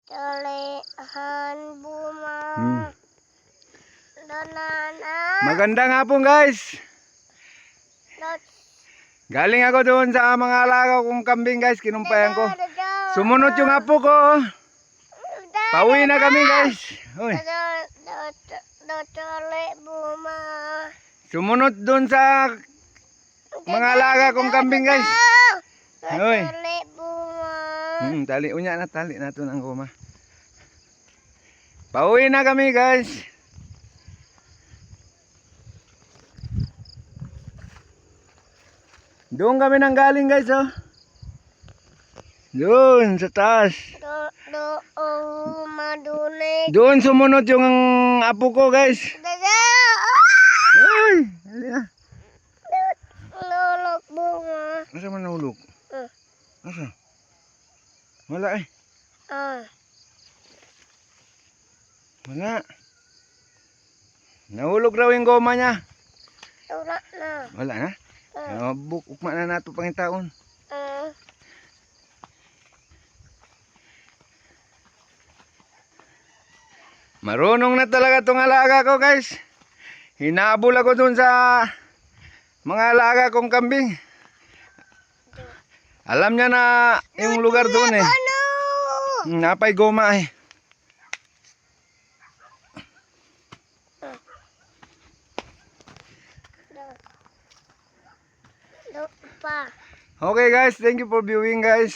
Talihan buma. Donana. Magandang hapon guys. Galing ako doon sa mga alaga kong kambing guys, kinumpayan ko. Sumunod yung apo ko. Pauwi na kami guys. Uy. Buma. Sumunod doon sa mga alaga kong kambing guys. Uy. Buma. Tali unya na, tali nato ng goma. Pauwi na kami guys. Doon kami nang galing guys oh. Doon sa taas. Doon sumunod yung apo ko guys. Ay, halina. Lulok bunga. Asa man nahulog? Asa? Wala eh. Wala. Nahulog raw yung goma niya. Wala na. Wala na? Ukma na nato pangitaon. Marunong na talaga tong alaga ko guys. Hinabol ako dun sa mga alaga kong kambing. Alam niya na yung lugar doon eh. Napay goma eh. Okay guys, thank you for viewing guys.